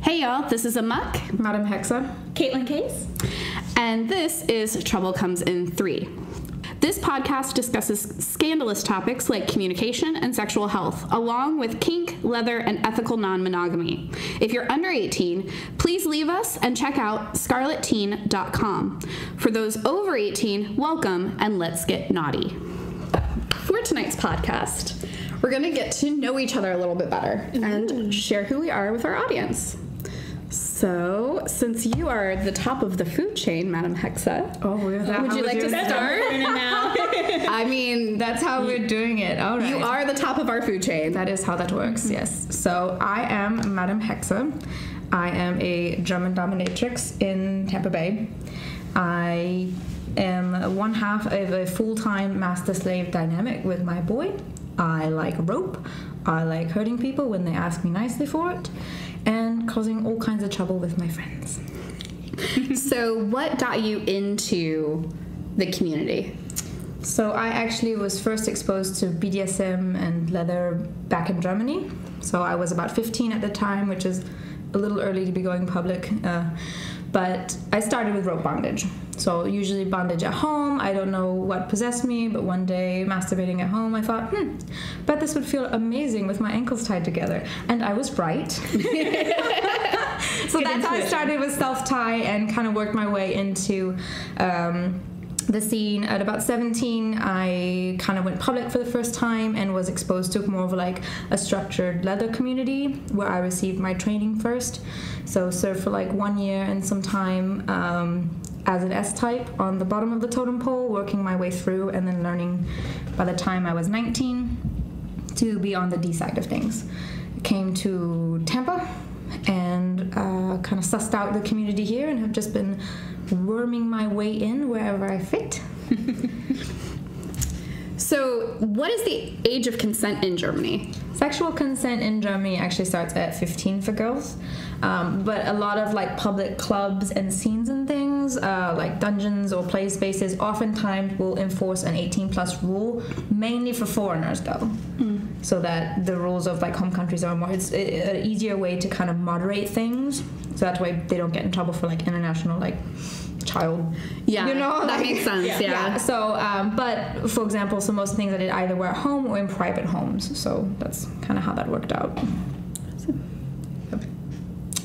Hey y'all, this is aemok, Madam Hexe, Kaitlyn, kayce, and this is Trouble Comes in 3. This podcast discusses scandalous topics like communication and sexual health, along with kink, leather, and ethical non-monogamy. If you're under 18, please leave us and check out scarletteen.com. For those over 18, welcome and let's get naughty. For tonight's podcast, we're going to get to know each other a little bit better and share who we are with our audience. So, since you are the top of the food chain, Madam Hexe, would you like to start? I mean, that's how we're doing it. All right. You are the top of our food chain. That is how that works, yes. So, I am Madam Hexe. I am a German dominatrix in Tampa Bay. I am one half of a full-time master-slave dynamic with my boy. I like rope. I like hurting people when they ask me nicely for it. And causing all kinds of trouble with my friends. So what got you into the community? So I actually was first exposed to BDSM and leather back in Germany. So I was about 15 at the time, which is a little early to be going public. But I started with rope bondage. So usually bondage at home. I don't know what possessed me, but one day masturbating at home, I thought, bet this would feel amazing with my ankles tied together. And I was right. So that's how I started with self-tie and kind of worked my way into the scene. At about 17, I kind of went public for the first time and was exposed to more of like a structured leather community where I received my training first. So served for like 1 year and some time as an S-type on the bottom of the totem pole, working my way through and then learning by the time I was 19 to be on the D side of things. Came to Tampa and kind of sussed out the community here and have just been worming my way in wherever I fit. So what is the age of consent in Germany? Sexual consent in Germany actually starts at 15 for girls. But a lot of like public clubs and scenes and things, like dungeons or play spaces, oftentimes will enforce an 18 plus rule, mainly for foreigners though. So that the rules of like home countries are more, it's an easier way to kind of moderate things. So that way they don't get in trouble for like international like child. Yeah, you know, that like, makes sense. Yeah. So, but for example, so most things I did either were at home or in private homes. So that's kind of how that worked out.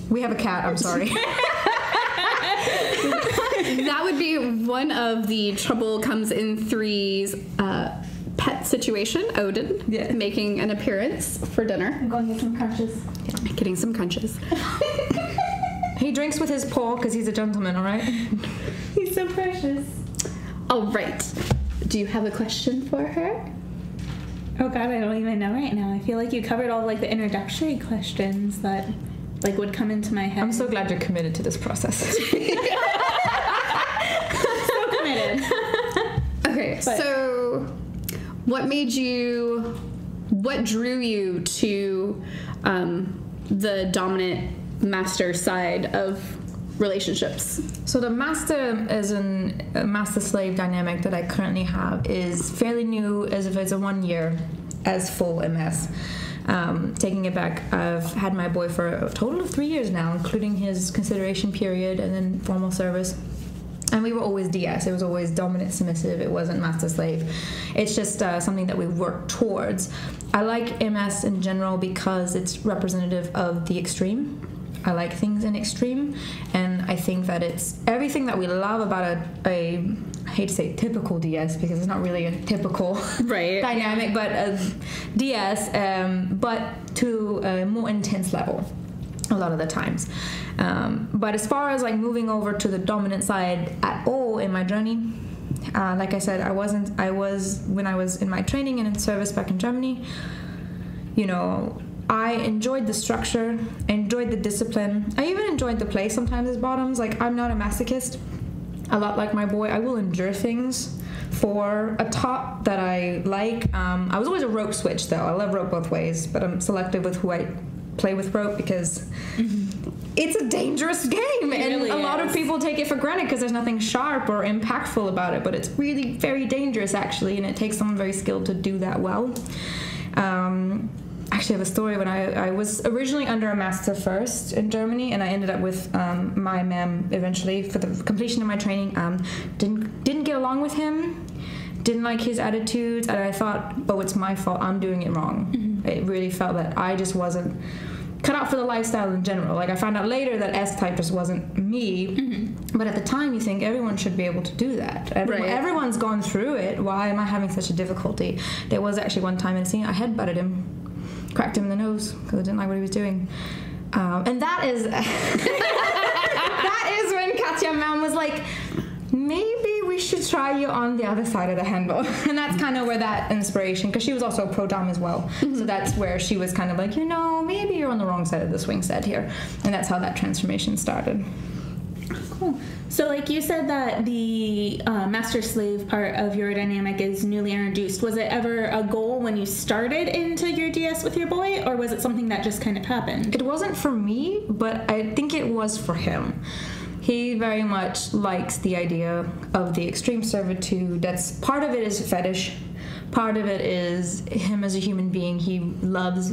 We have a cat. I'm sorry. That would be one of the Trouble Comes in 3's pet situation. Odin making an appearance for dinner. I'm going to get some crunches. Yeah, getting some crunches. He drinks with his paw because he's a gentleman, all right? He's so precious. All right. Do you have a question for her? Oh God, I don't even know right now. I feel like you covered all like the introductory questions that like would come into my head. I'm so glad you're committed to this process. So committed. Okay, so what drew you to the dominant master side of relationships? So the master as a master-slave dynamic that I currently have is fairly new, as if it's a 1 year as full MS. Taking it back, I've had my boy for a total of 3 years now, including his consideration period and then formal service. And we were always DS. It was always dominant submissive. It wasn't master slave. It's just something that we work towards. I like MS in general because it's representative of the extreme. I like things in extreme, and I think that it's everything that we love about a I hate to say typical DS because it's not really a typical dynamic, but a DS, but to a more intense level a lot of the times. But as far as like moving over to the dominant side at all in my journey, like I said, I was when I was in my training and in service back in Germany, you know, I enjoyed the structure, I enjoyed the discipline. I even enjoyed the play sometimes as bottoms. Like, I'm not a masochist. A lot like my boy, I will endure things for a top that I like. I was always a rope switch, though. I love rope both ways, but I'm selective with who I play with rope because it's a dangerous game. And really a lot of people take it for granted because there's nothing sharp or impactful about it, but it's really very dangerous, actually, and it takes someone very skilled to do that well. actually have a story when I was originally under a master first in Germany, and I ended up with my mem eventually for the completion of my training. Didn't get along with him, didn't like his attitudes, and I thought, oh, it's my fault, I'm doing it wrong. Mm-hmm. It really felt that I just wasn't cut out for the lifestyle in general. Like, I found out later that S-type just wasn't me, mm-hmm. but at the time you think everyone should be able to do that. Everyone's gone through it. Why am I having such a difficulty? There was actually one time in a scene I headbutted him, cracked him in the nose because I didn't like what he was doing, and that is that is when Katja's mom was like, maybe we should try you on the other side of the handle. And that's kind of where that inspiration, because she was also pro-dom as well, mm-hmm. so that's where she was kind of like, maybe you're on the wrong side of the swing set here, and that's how that transformation started. Cool. So, like you said that the master-slave part of your dynamic is newly introduced. Was it ever a goal when you started into your DS with your boy, or was it something that just kind of happened? It wasn't for me, but I think it was for him. He very much likes the idea of the extreme servitude. That's part of it is fetish. Part of it is him as a human being. He loves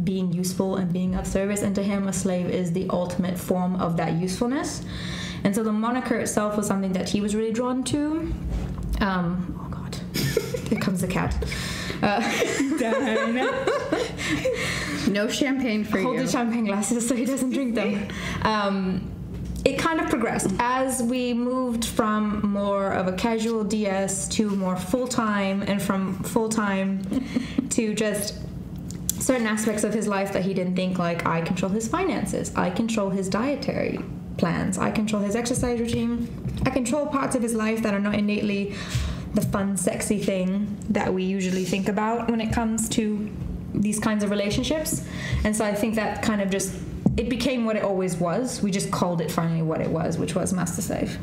being useful and being of service, and to him a slave is the ultimate form of that usefulness. And so the moniker itself was something that he was really drawn to. Oh God, here comes the cat. No champagne for you. Hold the champagne glasses so he doesn't drink them. It kind of progressed as we moved from more of a casual DS to more full-time, and from full-time to just certain aspects of his life that he didn't think, like, I control his finances, I control his dietary plans, I control his exercise regime, I control parts of his life that are not innately the fun, sexy thing that we usually think about when it comes to these kinds of relationships. And so I think that kind of just, it became what it always was. We just called it finally what it was, which was master slave.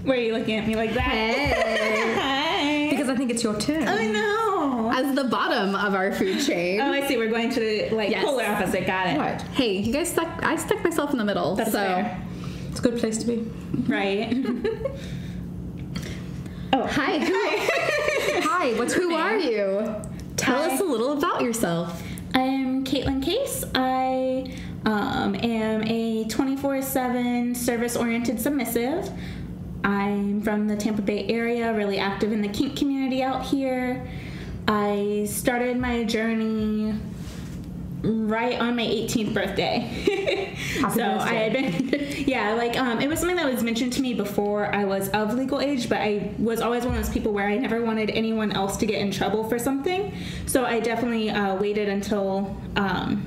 Were you looking at me like that? Hey. Hi. Because I think it's your turn. I know. As the bottom of our food chain. Oh, I see. We're going to the polar opposite. Got it. Right. Hey, you guys I stuck myself in the middle. That's fair. It's a good place to be. Right. Oh, hi. Hi, Who are you? Tell us a little about yourself. I'm kayce. I am a 24/7 service-oriented submissive. I'm from the Tampa Bay area, really active in the kink community out here. I started my journey right on my 18th birthday. So I had been, it was something that was mentioned to me before I was of legal age, but I was always one of those people where I never wanted anyone else to get in trouble for something. So I definitely waited until I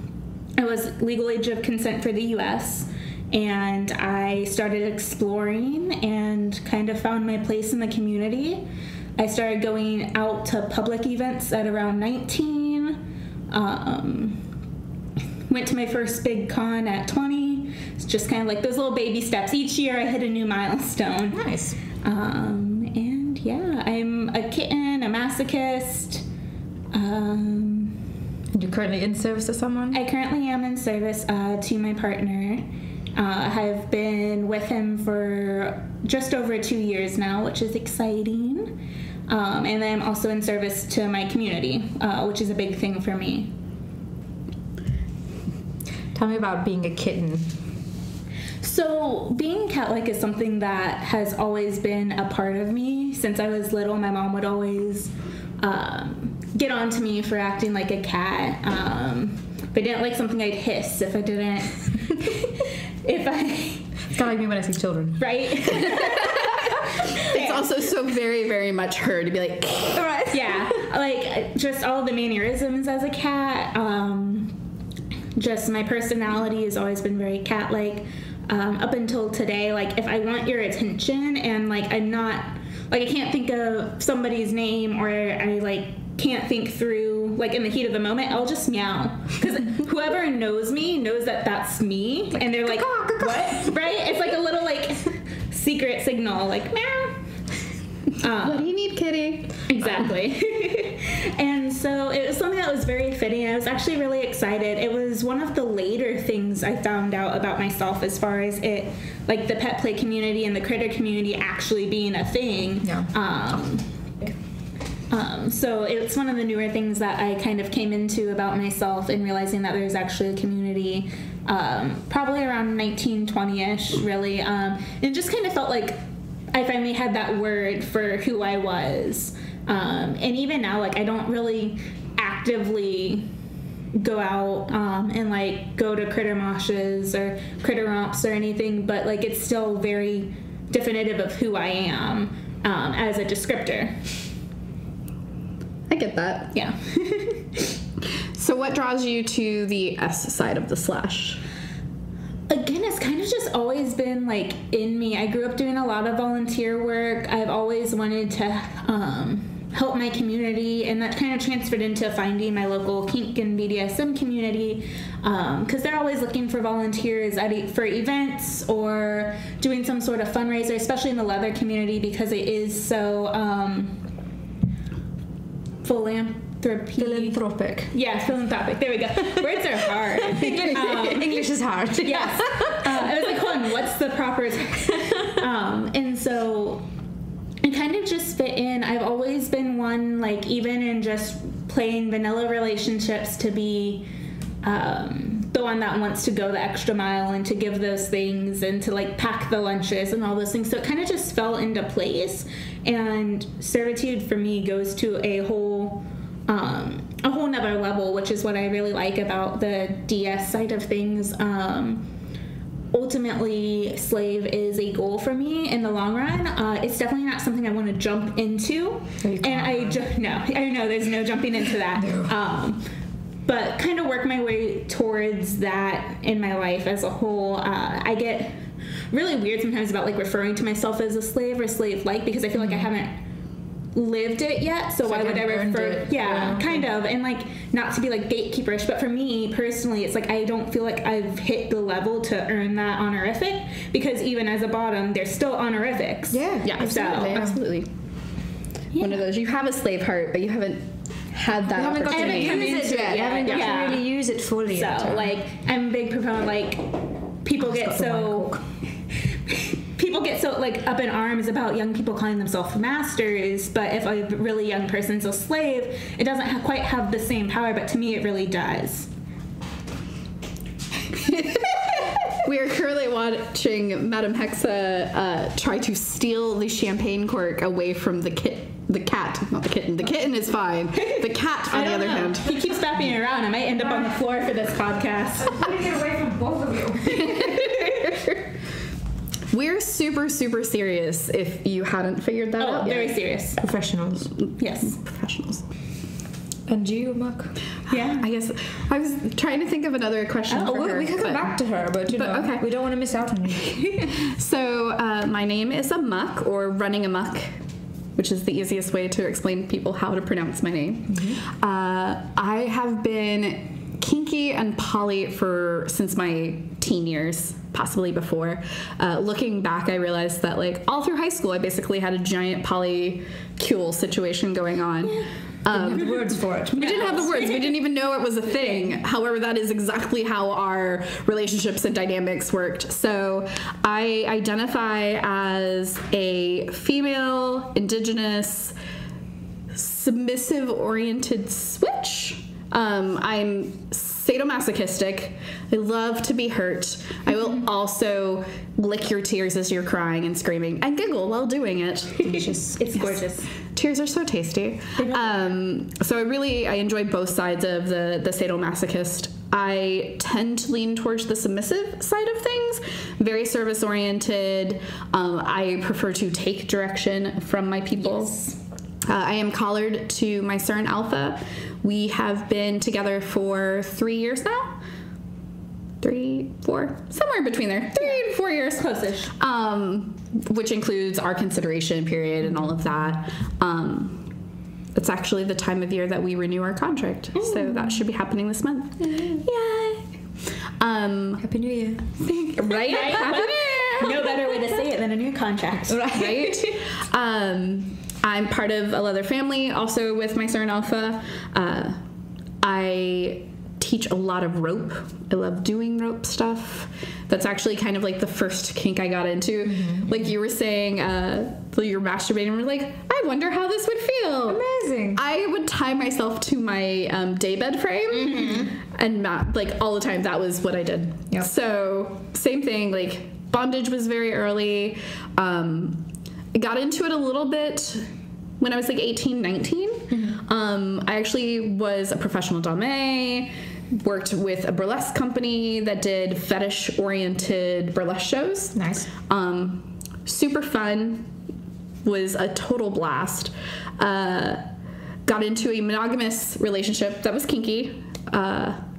was legal age of consent for the U.S., and I started exploring and kind of found my place in the community. I started going out to public events at around 19. Went to my first big con at 20. It's just kind of like those little baby steps. Each year I hit a new milestone. Nice. And yeah, I'm a kitten, a masochist. And you're currently in service to someone? I currently am in service to my partner. I've been with him for just over 2 years now, which is exciting. And then I'm also in service to my community, which is a big thing for me. Tell me about being a kitten. So being cat-like is something that has always been a part of me. Since I was little, my mom would always get on to me for acting like a cat. If I didn't like something, I'd hiss. If I didn't... It's kind of like me when I see children. Right? It's also so very, very much her to be like... Right. Yeah. Like, just all the mannerisms as a cat. Just my personality has always been very cat-like. Up until today, like, if I want your attention and, like, I'm not... Like, I can't think of somebody's name, or I, like, can't think through, like, in the heat of the moment, I'll just meow. Because whoever knows me knows that that's me. Like, and they're like, what? Right? It's like a little, like, secret signal, like, meow. What do you need, kitty? Exactly. And so it was something that was very fitting. I was actually really excited. It was one of the later things I found out about myself as far as it, like, the pet play community and the critter community actually being a thing. Yeah. So it's one of the newer things that I kind of came into about myself and realizing that there's actually a community, probably around 1920-ish, really. It just kind of felt like I finally had that word for who I was. And even now, like, I don't really actively go out and, like, go to critter moshes or critter romps or anything, but, like, it's still very definitive of who I am as a descriptor. I get that. Yeah. So what draws you to the S side of the slash? Again, it's kind of just always been, like, in me. I grew up doing a lot of volunteer work. I've always wanted to help my community, and that kind of transferred into finding my local kink and BDSM community, because they're always looking for volunteers for events or doing some sort of fundraiser, especially in the leather community, because it is so Philanthropic. Yeah, philanthropic. There we go. Words are hard. English is hard. Yes. I was like, hold on, what's the proper and so it kind of just fit in. I've always been one, like, even in just plain vanilla relationships, to be the one that wants to go the extra mile and to give those things and to, like, pack the lunches and all those things. So it kind of just fell into place. And servitude for me goes to a whole nother level, which is what I really like about the DS side of things. Ultimately, slave is a goal for me in the long run. It's definitely not something I want to jump into. And I know there's no jumping into that. No. But kind of work my way towards that in my life as a whole. I get really weird sometimes about, like, referring to myself as a slave or slave-like, because I feel like I haven't lived it yet, so why would I refer? Yeah, kind of. And, like, not to be, like, gatekeeperish, but for me personally, it's like I don't feel like I've hit the level to earn that honorific, because even as a bottom, there's still honorifics. Yeah, absolutely. Yeah. One of those, you have a slave heart, but you haven't had that opportunity. You haven't got to really use it fully. So, like, I'm a big proponent, like, people get so like up in arms about young people calling themselves masters, but if a really young person's a slave, it doesn't quite have the same power, but to me it really does. We are currently watching Madame Hexe try to steal the champagne cork away from the cat, not the kitten. The kitten is fine. The cat, on the other hand, he keeps bapping it around. I might end up on the floor for this podcast. I'm gonna get away from both of you. We're super, super serious, if you hadn't figured that out. Very serious. Professionals. Yes. Professionals. And you, Muck? Yeah. I guess I was trying to think of another question for her. We can come back to her, but okay. We don't want to miss out on you. So, my name is Aemok, or Running Amok, which is the easiest way to explain to people how to pronounce my name. Mm-hmm. I have been kinky and poly since my teen years, possibly before. Looking back, I realized that, like, all through high school, I basically had a giant polycule situation going on. We didn't have the words for it. We didn't have the words. We didn't even know it was a thing. However, that is exactly how our relationships and dynamics worked. So I identify as a female, indigenous, submissive-oriented switch. I'm sadomasochistic. I love to be hurt. I will also lick your tears as you're crying and screaming and giggle while doing it. It's gorgeous. Tears are so tasty. So I enjoy both sides of the sadomasochist. I tend to lean towards the submissive side of things, very service oriented. I prefer to take direction from my people. Yes. I am collared to my CERN Alpha. We have been together for 3 years now. 3, 4, somewhere between there. 3 and 4 years. Close-ish. Which includes our consideration period and all of that. It's actually the time of year that we renew our contract. So that should be happening this month. Yay! Happy New Year. Right? Happy New Year! No better way to say it than a new contract. Right? I'm part of a leather family, also with my CERN Alpha. I teach a lot of rope. I love doing rope stuff. That's actually kind of like the first kink I got into. Like you were saying, you're masturbating and we're like, I wonder how this would feel. Amazing. I would tie myself to my daybed frame and like all the time. That was what I did. Yep. So same thing, like bondage was very early. I got into it a little bit when I was like 18, 19. I actually was a professional dame, worked with a burlesque company that did fetish-oriented burlesque shows. Nice. Super fun. Was a total blast. Got into a monogamous relationship that was kinky.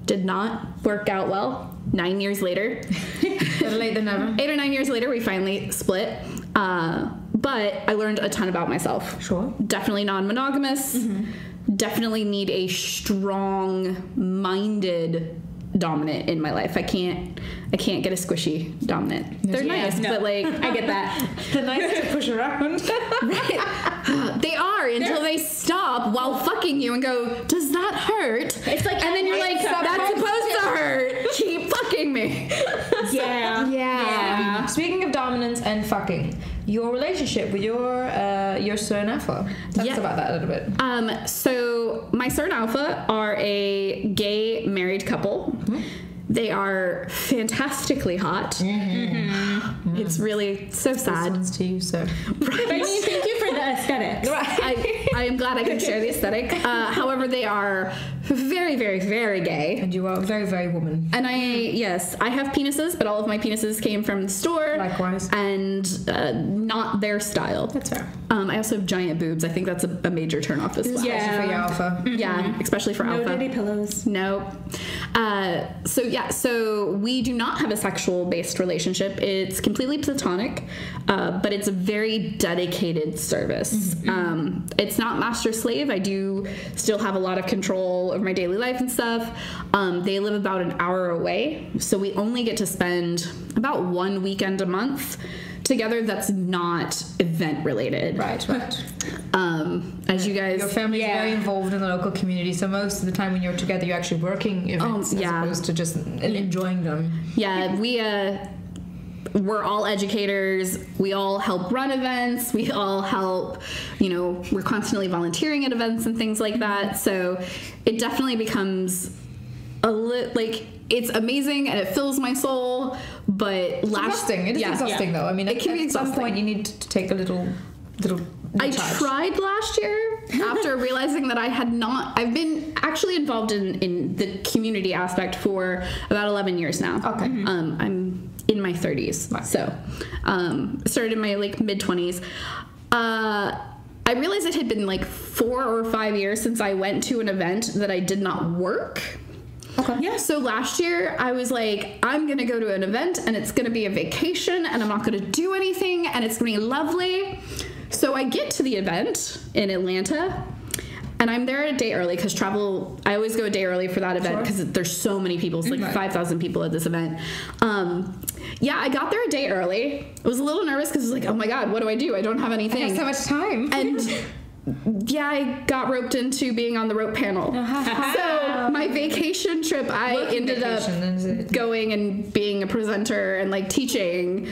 Did not work out well. 9 years later. Better late than never. 8 or 9 years later, we finally split. But I learned a ton about myself. Sure. Definitely non-monogamous. Definitely need a strong-minded dominant in my life. I can't get a squishy dominant. They're nice, but like I get that. They're nice to push around. right. They are until they stop while fucking you and go, does that hurt? It's like, and then you're like, that's supposed to hurt. Keep fucking me. Yeah. Speaking of dominance and fucking, your relationship with your sir and alpha. Tell us about that a little bit. So my sir and alpha are a gay married couple. They are fantastically hot. It's really so sad. This one's to you, sir. But I mean, thank you for the aesthetics. I am glad I can share the aesthetic. However, they are very, very, very gay. And you are very, very woman. And I have penises, but all of my penises came from the store. Likewise. And not their style. That's fair. I also have giant boobs. I think that's a major turnoff as well. Especially for your alpha. Yeah, especially for No alpha. dirty pillows. No. So we do not have a sexual-based relationship. It's completely platonic, but it's a very dedicated service. It's not master-slave. I do still have a lot of control over my daily life and stuff. They live about an hour away, so we only get to spend about one weekend a month together that's not event related. Right. As you guys... Your family's very involved in the local community, so most of the time when you're together, you're actually working events as opposed to just enjoying them. Yeah, we're all educators. We all help run events. We all help, we're constantly volunteering at events and things like that. So it definitely becomes it's amazing and it fills my soul, but exhausting. It is exhausting though. I mean, it can be exhausting. At some point you need to take a little I charge. Tried last year after realizing that I've been actually involved in the community aspect for about 11 years now. Okay. I'm in my 30s. Wow. So, started in my mid 20s. I realized it had been 4 or 5 years since I went to an event that I did not work. Okay. Yeah. So last year I was like, I'm going to go to an event and it's going to be a vacation and I'm not going to do anything and it's going to be lovely. So I get to the event in Atlanta and I'm there a day early because I always go a day early for that event because there's so many people. It's 5,000 people at this event. I got there a day early. I was a little nervous because I was like, oh my God, what do? I don't have anything. I have so much time. And I got roped into being on the rope panel. So my vacation trip, I ended up going and being a presenter and teaching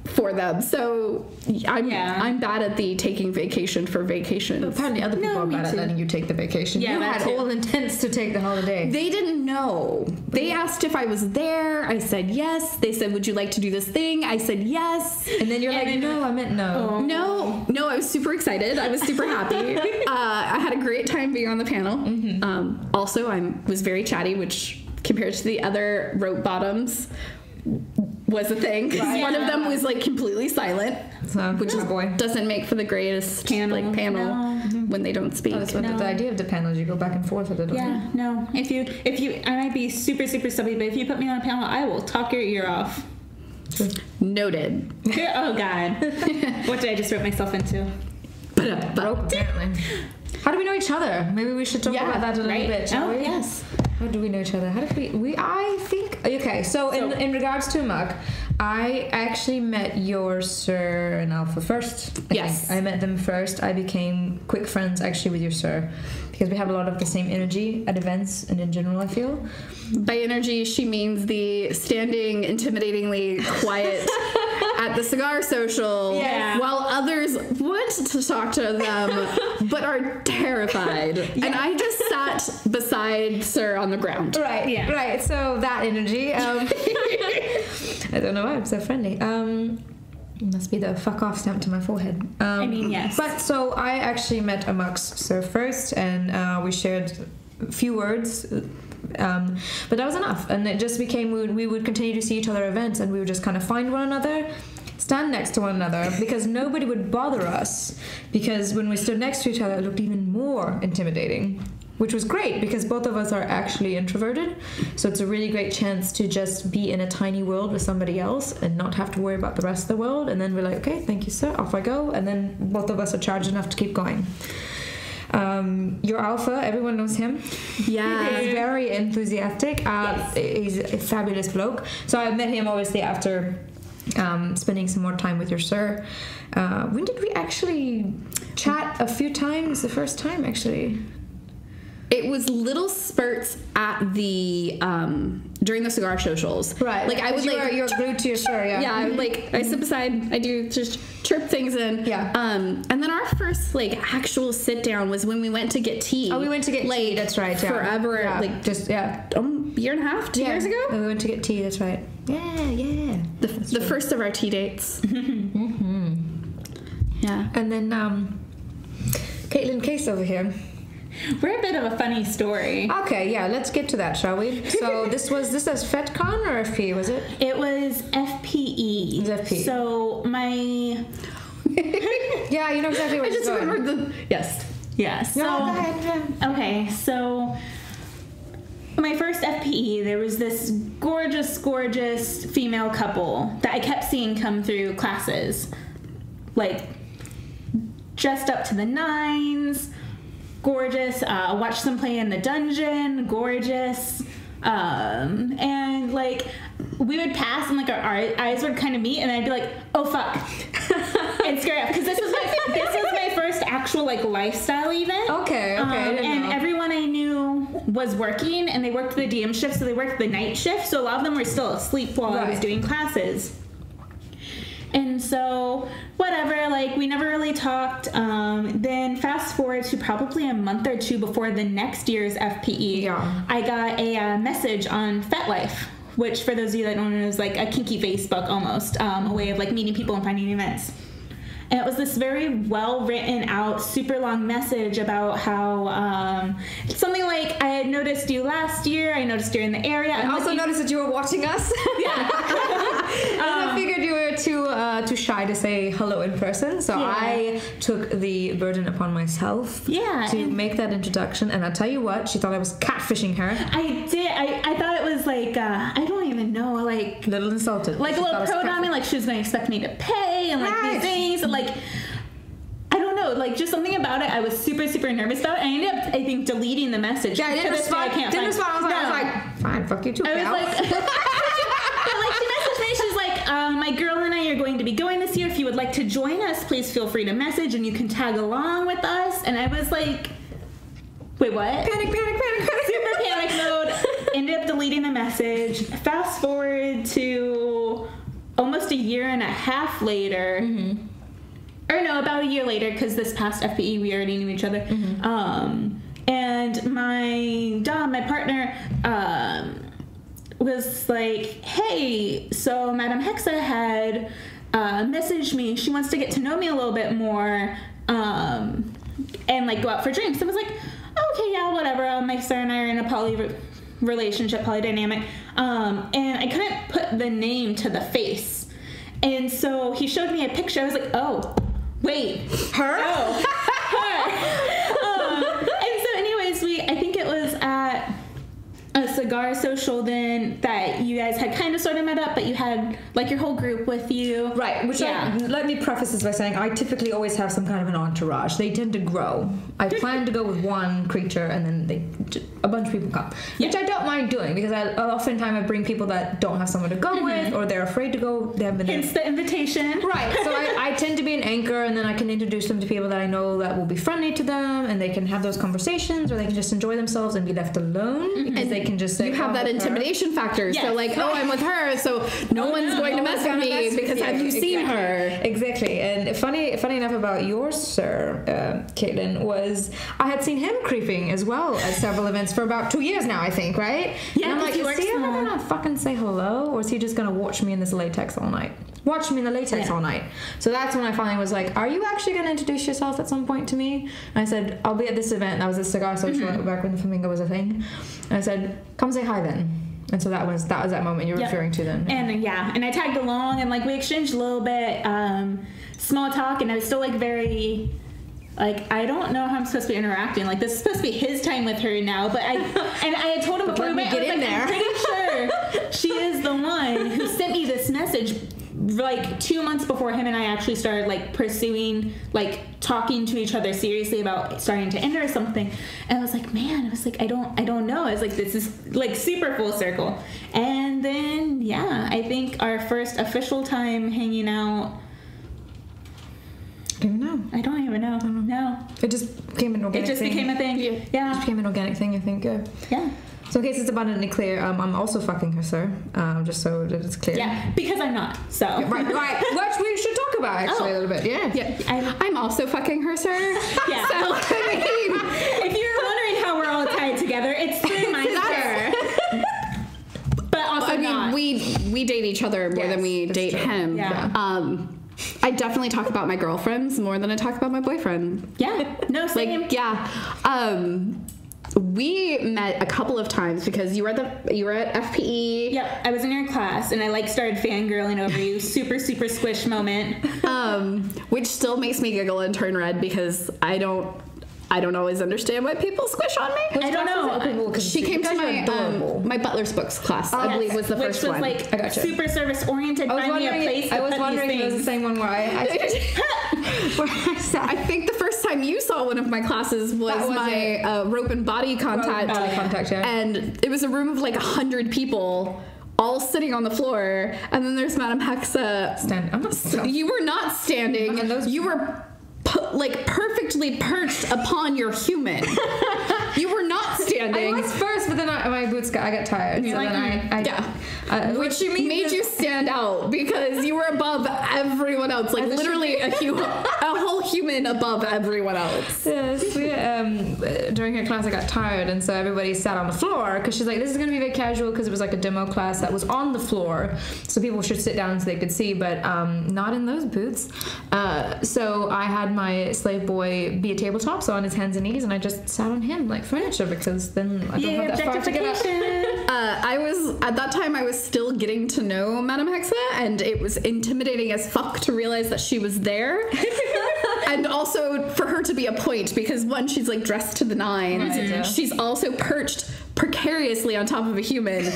for them. So I'm bad at the taking vacation for vacations. But apparently other people are bad at letting you take the vacation. Yeah, you had all intents to take the holiday. They didn't know. They asked if I was there. I said yes. They said, would you like to do this thing? I said yes. And then you're no, I meant no. No, I was super excited. I was super happy. I had a great time being on the panel. Also, I was very chatty, which compared to the other rope bottoms was a thing. One of them was completely silent, which doesn't make for the greatest panel when they don't speak. That's what the idea of the panel is. You go back and forth a little. Yeah, no. If you, I might be super, super stubby, but if you put me on a panel, I will talk your ear off. Noted. Oh God, what did I just rope myself into? Rope, apparently. How do we know each other? Maybe we should talk about that a little bit, shall we? Yes. How do we know each other? How did I think... Okay, so in regards to aemok, I actually met your sir and alpha first. Yes. I met them first. I became quick friends, actually, with your sir. because we have a lot of the same energy at events and in general, I feel. By energy, she means the standing, intimidatingly quiet at the cigar social, while others want to talk to them but are terrified. And I just sat beside Sir on the ground. Right. So that energy. I don't know why I'm so friendly. Must be the fuck off stamp to my forehead. I mean, yes. But so I actually met amongst Sir first, and we shared a few words. But that was enough, and it just became we would continue to see each other at events, and we would just kind of find one another, stand next to one another, because nobody would bother us, because when we stood next to each other it looked even more intimidating, which was great because both of us are actually introverted, so it's a really great chance to just be in a tiny world with somebody else and not have to worry about the rest of the world, and then we're like, okay, thank you sir, off I go, and then both of us are charged enough to keep going. Your alpha, everyone knows him. Yeah. He's very enthusiastic. He's a fabulous bloke. So I met him obviously after spending some more time with your sir. When did we actually chat? A few times. The first time actually. It was little spurts at the during the cigar socials. Right. Like I would you're glued to your sir, Yeah, like I sit beside, I do just chirp things in. Yeah. And then our first like actual sit down was when we went to get tea. Oh, we went to get tea. That's right. Yeah. Forever. Yeah. Like just year and a half, 2 years ago. We went to get tea. That's right. Yeah. The first of our tea dates. Mm-hmm. Yeah. And then Kaitlyn Kayce over here. We're a bit of a funny story. Okay, yeah, let's get to that, shall we? So this as FetCon or FP, was it? It was FPE. It was FP. So my... Yeah, you know exactly where I just remembered the... Yes. Yeah, so... No, go ahead. Okay, so... My first FPE, there was this gorgeous female couple that I kept seeing come through classes. Like, dressed up to the nines... Gorgeous. Watched them play in the dungeon. Gorgeous. And like we would pass and like our eyes would kind of meet, and I'd be like, "Oh fuck," and scare up because this was my first actual like lifestyle event. Okay. And everyone I knew was working, and they worked the DM shift, so they worked the night shift. So a lot of them were still asleep while I was doing classes. And so, whatever, like, we never really talked. Then fast forward to probably a month or two before the next year's FPE, I got a message on FetLife, which, for those of you that don't know, is like a kinky Facebook almost, a way of, like, meeting people and finding events. And it was this very well-written out, super long message about how, something like, I had noticed you last year, I noticed you're in the area. I also noticed that you were watching us. Yeah. I figured you were too shy to say hello in person, so I took the burden upon myself to make that introduction, and I'll tell you what, she thought I was catfishing her. I did. I thought it was like, I don't even know, like... A little insulted. Like a little pro-doming, like she was going to expect me to pay, and like these things, and like... I don't know, like just something about it I was super nervous about. I ended up, I think, deleting the message. Yeah, I didn't respond. I was like, fine, fuck you too, pal. I was like... But like she messaged me, she's like, my girl and I are going to be going this year. If you would like to join us, please feel free to message and you can tag along with us. And I was like, wait, what? Panic. Super panic mode. Ended up deleting the message. Fast forward to almost a year and a half later. Mm-hmm. Or no, about a year later, because this past FPE we already knew each other. Mm-hmm. And my dom, my partner, was like, hey, so Madam Hexe had messaged me. She wants to get to know me a little bit more and like go out for drinks. I was like, okay, yeah, whatever. My sir and I are in a poly relationship, polydynamic. And I couldn't put the name to the face. And so he showed me a picture. I was like, oh, wait. Her? Oh, her. And so anyways, I think it was at a cigar social then that you guys had kind of sort of met up, but you had like your whole group with you. Right, which let me preface this by saying I typically always have some kind of an entourage. They tend to grow. I plan to go with one creature and then a bunch of people come, which I don't mind doing because oftentimes I bring people that don't have someone to go with or they're afraid to go. They haven't been Hence the invitation. Right, so I tend to be an anchor and then I can introduce them to people that I know that will be friendly to them and they can have those conversations or they can just enjoy themselves and be left alone because they can just say, you have that intimidation factor. Yes. So like, oh, I'm with her, so no one's going to mess with me because have you seen her? Exactly. And funny enough about yours, sir, Kaitlyn, was I had seen him creeping as well at several events for about 2 years now, I think, right? Yeah, and I'm like, is he ever now. gonna fucking say hello, or is he just gonna watch me in this latex all night? Watch me in the latex all night. So that's when I finally was like, are you actually gonna introduce yourself at some point to me? And I said, I'll be at this event. That was a cigar social back when the flamingo was a thing. And I said, come say hi then. And so that was that moment you're referring to then. And I tagged along and like we exchanged a little bit small talk, and I was still like very like, I don't know how I'm supposed to be interacting. Like, this is supposed to be his time with her now, but I had told him before we met, I'm pretty sure she is the one who sent me this message like 2 months before him and I actually started like pursuing, like talking to each other seriously about starting to enter something. And I was like, man, I don't know. I was like, this is like super full circle. And then, I think our first official time hanging out, I don't even know. No. It just became an organic thing. It just became a thing. Yeah. It just became an organic thing, I think. Yeah. So in case it's abundantly clear, I'm also fucking her, sir. Just so that it's clear. Yeah, because I'm not. So. Right. Which we should talk about, actually, a little bit. Yeah. I'm also fucking her, sir. Yeah. So, I mean, if you're wondering how we're all tied together, it's through my sir. But also not. We date each other more than we date him. Yeah. I definitely talk about my girlfriends more than I talk about my boyfriend. Yeah. No, same. Like, we met a couple of times because you were at FPE. Yep, I was in your class and I like started fangirling over you. Super, super squish moment. Which still makes me giggle and turn red because I don't always understand why people squish on me. I don't know. She came to my Butler's Books class, I believe was the first one. Which was like super service oriented. I was wondering if it was the same one where I think the first time you saw one of my classes was my rope and body contact. And it was a room of like 100 people all sitting on the floor, and then there's Madam Hexe. You were not standing. You were perfectly perched upon your human. You were not standing. I was first, but then my boots I got tired. So then which made you stand out because you were above everyone else, like literally a whole human above everyone else. Yes, during her class I got tired, and so everybody sat on the floor because she's like, this is going to be very casual because it was like a demo class that was on the floor, so people should sit down so they could see, but not in those boots. So I had my slave boy be a tabletop, so on his hands and knees, and I just sat on him like furniture because then I don't have that far to get up. At that time I was still getting to know Madame Hexe, and it was intimidating as fuck to realize that she was there. And also for her to be a point, because one, she's like dressed to the nines. Right, she's also perched precariously on top of a human.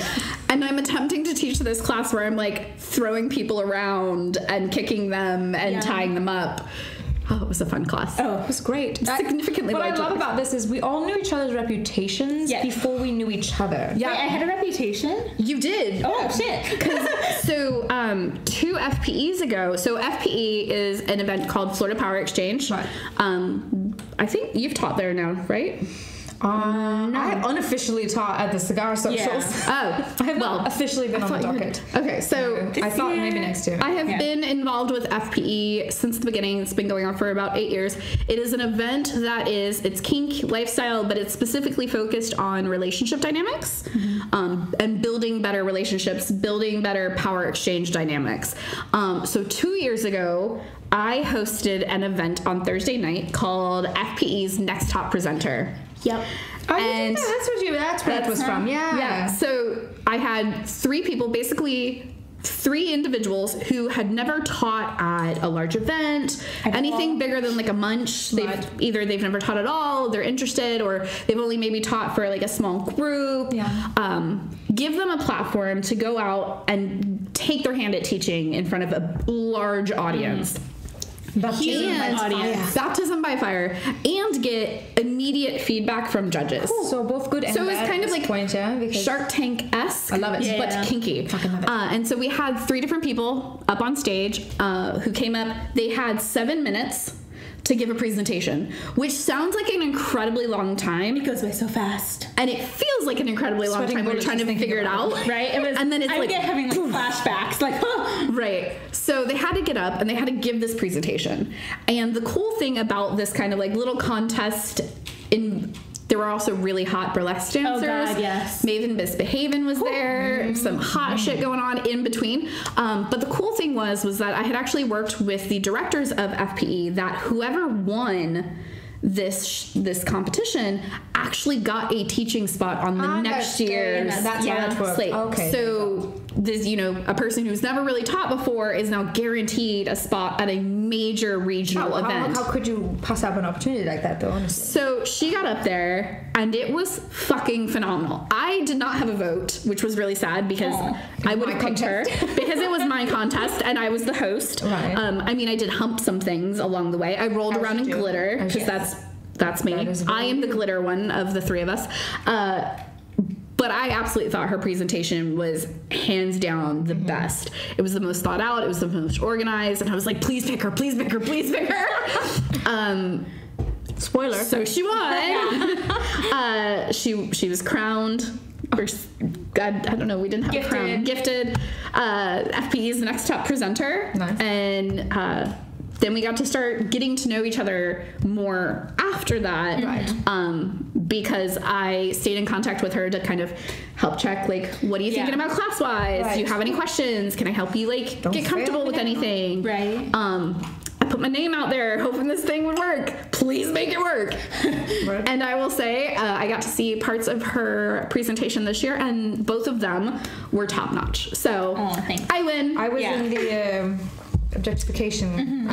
And I'm attempting to teach this class where I'm like throwing people around and kicking them and tying them up. Oh, it was a fun class. Oh, it was great. Significantly What I love about this is we all knew each other's reputations before we knew each other. Yeah. Wait, I had a reputation? You did. Oh, shit. So, 2 FPEs ago, so FPE is an event called Florida Power Exchange. Right. I think you've taught there now, right? No. I unofficially taught at the cigar socials. Yeah. I have not officially been on the docket. Okay, so I thought maybe next year. I have been involved with FPE since the beginning. It's been going on for about 8 years. It is an event that it's kink lifestyle, but it's specifically focused on relationship dynamics, and building better relationships, building better power exchange dynamics. So 2 years ago, I hosted an event on Thursday night called FPE's Next Top Presenter. Yep. And that's where that was from. Yeah. So I had 3 people, basically 3 individuals who had never taught at a large event, anything bigger than like a munch. They've never taught at all, they're interested, or they've only maybe taught for like a small group. Give them a platform to go out and take their hand at teaching in front of a large audience. Baptism by fire, and get immediate feedback from judges. So both good and so bad. It's kind of like point, Shark Tank-esque. I love it, but kinky. Fucking love it. And so we had 3 different people up on stage who came up. They had 7 minutes to give a presentation, which sounds like an incredibly long time. It goes by so fast. And it feels like an incredibly long time when you're trying to figure it out. Right? It was, and then it's I get having like flashbacks. Like, oh. Right. So they had to get up and they had to give this presentation. And the cool thing about this kind of like little contest, there were also really hot burlesque dancers. Oh God, yes. Maven Misbehavin' was there. Some hot shit going on in between. But the cool thing was that I had actually worked with the directors of FPE, that whoever won this competition actually got a teaching spot on the next year's slate. Okay. So this, a person who's never really taught before is now guaranteed a spot at a major regional event. How could you pass up an opportunity like that, though, honestly? So she got up there, and it was fucking phenomenal. I did not have a vote, which was really sad, because I would have picked her because it was my contest and I was the host. Right. I did hump some things along the way. I rolled around in glitter, because that's me. I am the glitter one of the 3 of us. But I absolutely thought her presentation was hands down the best. It was the most thought out. It was the most organized. And I was like, please pick her, please pick her, please pick her. Spoiler. So she won. She was crowned. Or, God, I don't know. We didn't have a crown. Gifted. FPE is the next top presenter. Nice. And then we got to start getting to know each other more after that. Right. Because I stayed in contact with her to kind of help check, like, what are you thinking about class-wise? Right. Do you have any questions? Can I help you, like, get comfortable with anything? Right. I put my name out there hoping this thing would work. Please make it work. Right. And I will say I got to see parts of her presentation this year, and both of them were top-notch. So I win. I was in the objectification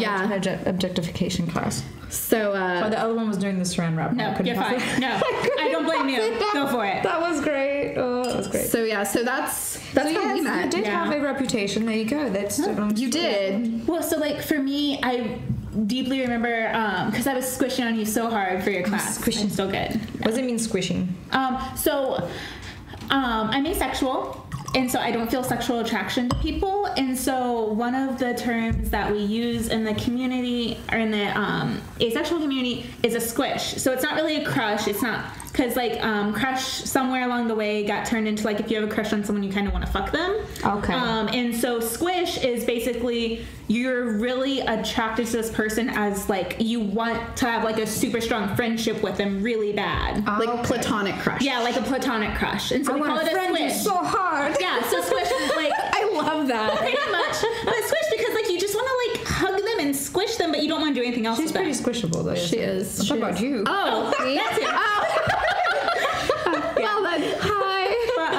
objectification class. So the other one was doing the Saran wrap. No, you're fine. No, I don't blame you. Go for it. That was great. Oh, that was great. So that's how we met. You did have a reputation. There you go. That's you did. Well, so like for me, I deeply remember because I was squishing on you so hard for your class. Squishing. So good. What does it mean, squishing? I'm asexual. And so I don't feel sexual attraction to people. And so one of the terms that we use in the community, or in the asexual community, is a squish. So it's not really a crush. It's not, because like crush somewhere along the way got turned into like if you have a crush on someone, you kind of want to fuck them. Okay. And so squish is basically you're really attracted to this person as like you want to have like a super strong friendship with them really bad. Like platonic crush. Yeah, like a platonic crush. And so we call it a squish. So hard. Yeah, so squish is like I love that. pretty much. But squish because like you just want to like hug them and squish them, but you don't want to do anything else She's with them. pretty squishable though. She is. What about you? Oh, that's it. Well then, hi. But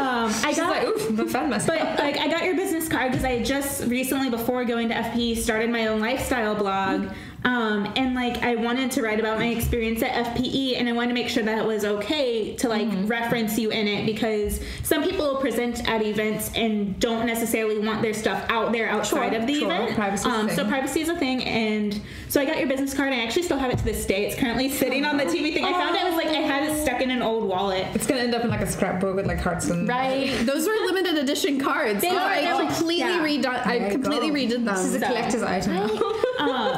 I got oof, the fun mess. But like I got your business card because I just recently, before going to FPE, started my own lifestyle blog. And like I wanted to write about my experience at FPE, and I wanted to make sure that it was okay to like reference you in it, because some people present at events and don't necessarily want their stuff out there outside of the event. So privacy is a thing. And so I got your business card, and I actually still have it to this day. It's currently sitting on the TV thing. I found it was like I had it stuck in an old wallet. It's gonna end up in like a scrapbook with like hearts and Those were limited edition cards. I completely redid them. This is a collector's item.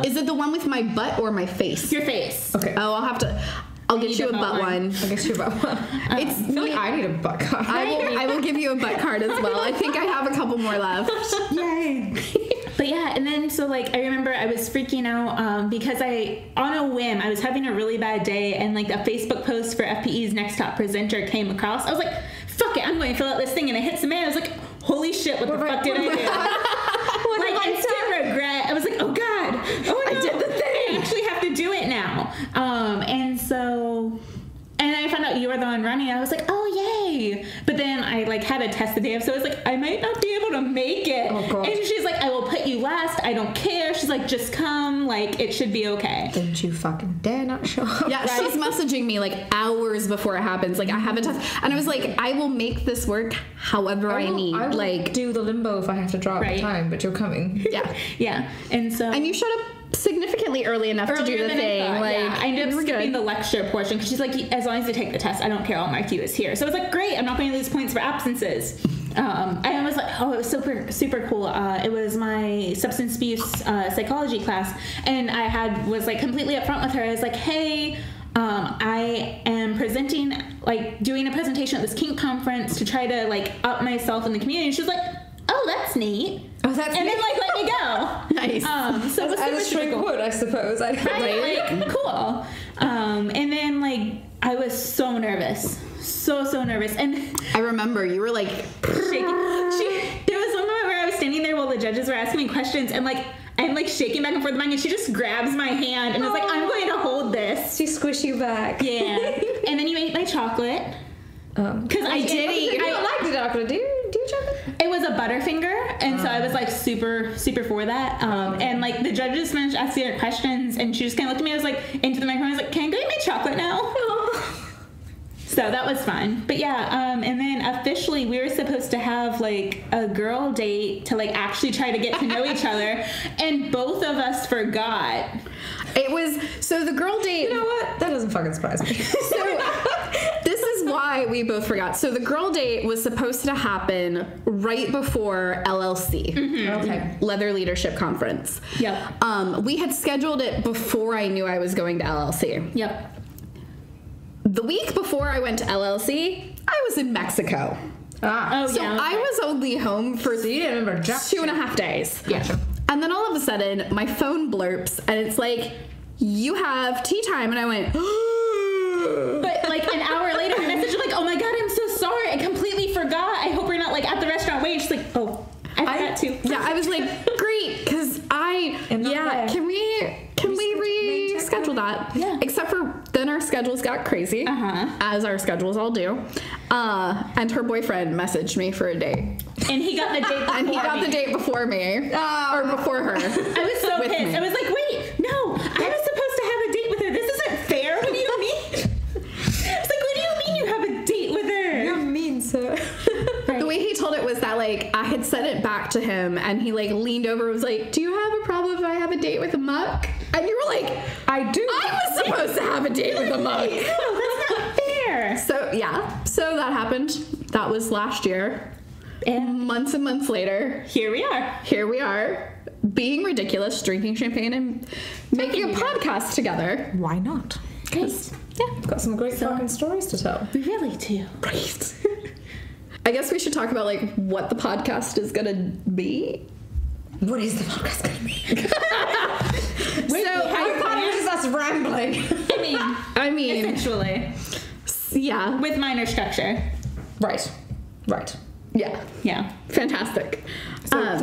Is it the one with my butt or my face? Your face. Okay. Oh, I'll get you a butt one. I'll get you a butt one. I feel like I need a butt card. I will give you a butt card as well. I think I have a couple more left. Yay. But yeah, and then so like I remember I was freaking out because on a whim, I was having a really bad day, and like a Facebook post for FPE's Next Top Presenter came across. I was like, fuck it, I'm going to fill out this thing, and it hit submit. I was like, holy shit, what the fuck did I do? Like instant regret. I was like, oh god, I did the thing. I actually have to do it now. And I found out you were the one running. I was like, oh yay! But then I like had a test the day of, so I was like, I might not be able to make it. Oh, God. And she's like, I will put you last. I don't care. She's like, just come. Like, it should be okay. Don't you fucking dare not show up. Yeah, she's messaging me like hours before it happens. Like, I have a test. And I was like, I will make this work however I need. I will like, do the limbo if I have to draw out the time, but you're coming. yeah. Yeah. And so. And you showed up significantly early enough to do the thing. I ended up skipping the lecture portion because she's like, as long as you take the test, I don't care. I'll mark you as here. So I was like, great. I'm not going to lose points for absences. I was like, oh, it was super cool. It was my substance abuse psychology class, and I was like completely upfront with her. I was like, hey, I am doing a presentation at this kink conference to try to like up myself in the community. And she was like, oh, that's neat. Oh, that's and neat. then like let me go. Nice. So it was super cool. would, I suppose. Right? Like, cool. And then like I was so nervous. So nervous. And I remember you were like shaking. There was one moment where I was standing there while the judges were asking me questions, and like I'm like shaking back and forth, and she just grabs my hand and was like, I'm going to hold this. She squished you back. Yeah. And then you ate my chocolate. Because I did eat. I like the chocolate. Do you chocolate? It was a Butterfinger, and so I was like super for that. And like the judges finished asking her questions, and she just kind of looked at me. I was like into the microphone. I was like, "Can I go eat my chocolate now?" So that was fun. But yeah, and then officially we were supposed to have like a girl date to like actually try to get to know each other, and both of us forgot. It was so the girl date. You know what? That doesn't fucking surprise me. So this is why we both forgot. So the girl date was supposed to happen right before LLC. Okay. Leather Leadership Conference. Yep. We had scheduled it before I knew I was going to LLC. Yep. The week before I went to LLC, I was in Mexico. Ah. Oh So yeah. I was only home for So you didn't remember 2.5 days. Yeah. And then all of a sudden, my phone blurps, and it's like, you have tea time. And I went, But like an hour later, her message was like, "Oh my god, I'm so sorry. I completely forgot. I hope we're not like at the restaurant waiting." She's like, "Oh, I forgot too." yeah, I was like, great, because can we reschedule that? Yeah. Except for then our schedules got crazy, as our schedules all do. And her boyfriend messaged me for a date. And he got the date before And he got me. the date before me. Or before her. I was so with pissed. me. I was like, "Wait, no, I was supposed to have a date with her. This isn't fair. What do you mean?" I was like, "What do you mean you have a date with her?" You're mean, sir. The way he told it was that, like, I had sent it back to him, and he, like, leaned over and was like, "Do you have a problem if I have a date with a muck?" And you were like, I do. I was supposed to have a date with a muck. No, that's not fair. So, yeah. So that happened. That was last year. And Months and months later, here we are. here we are, being ridiculous, drinking champagne, and making a podcast together. Why not? Guys, We've got some great fucking stories to tell. we really do. Right. I guess we should talk about, like, what the podcast is going to be. What is the podcast going to be? I thought it was just us rambling. I mean, mean, essentially, yeah. with minor structure. Right. Yeah. Yeah. Fantastic. So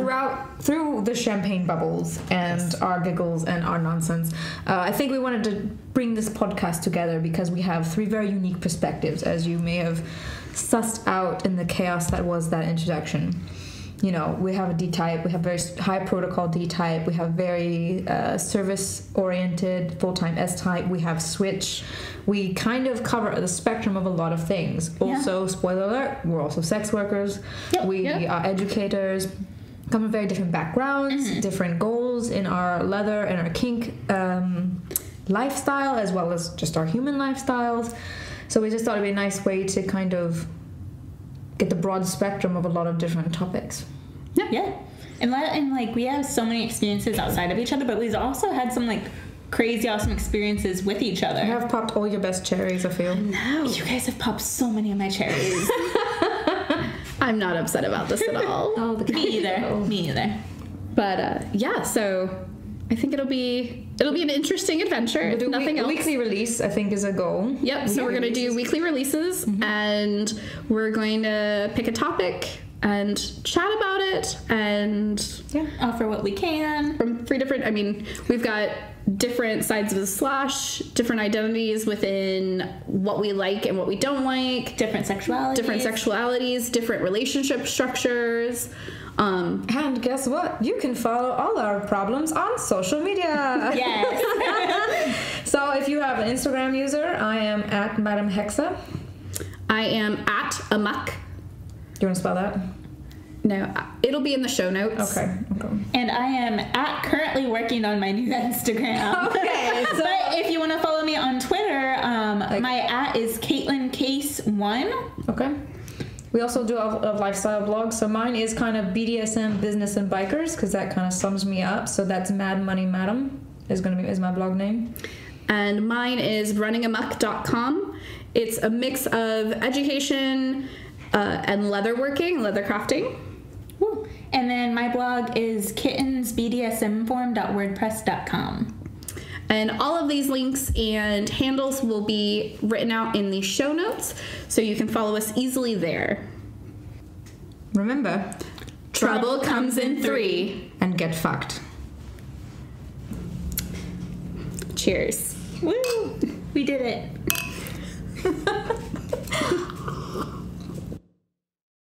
through the champagne bubbles and our giggles and our nonsense, I think we wanted to bring this podcast together because we have three very unique perspectives, as you may have sussed out in the chaos that was that introduction. You know, we have a D-type, we have very high protocol D-type, we have very service-oriented full-time S-type, we have switch. We kind of cover the spectrum of a lot of things. Also, spoiler alert, we're also sex workers. Yep. We are educators, come from very different backgrounds, different goals in our leather and our kink lifestyle, as well as just our human lifestyles. So we just thought it'd be a nice way to kind of get the broad spectrum of a lot of different topics. Yeah. And like we have so many experiences outside of each other, but we've also had some like crazy awesome experiences with each other. You have popped all your best cherries, I feel. No. You guys have popped so many of my cherries. I'm not upset about this at all. Me either. But yeah, so I think it'll be an interesting adventure. If nothing else. Weekly release, I think, is a goal. Yep. So we're going to do weekly releases, and we're going to pick a topic and chat about it and offer what we can. From 3 different, I mean, we've got different sides of the slash, different identities within what we like and what we don't like, different sexualities, different relationship structures. And guess what? You can follow all our problems on social media. Yes. So if you have an Instagram user, I am at Madam Hexe. I am at aemok. Do you want to spell that? No, it'll be in the show notes. Okay. And I am currently working on my new Instagram. Okay. So but if you want to follow me on Twitter, my @ is kaitlyn1. Okay. We also do a lifestyle blog. So mine is kind of BDSM, business, and bikers, because that kind of sums me up. So that's Mad Money Madam is my blog name. And mine is runningamuck.com. It's a mix of education and leatherworking, leather crafting. Woo. And then my blog is kittensbdsmform.wordpress.com. And all of these links and handles will be written out in the show notes, so you can follow us easily there. Remember, Trouble comes in 3. And get fucked. Cheers. Woo! We did it.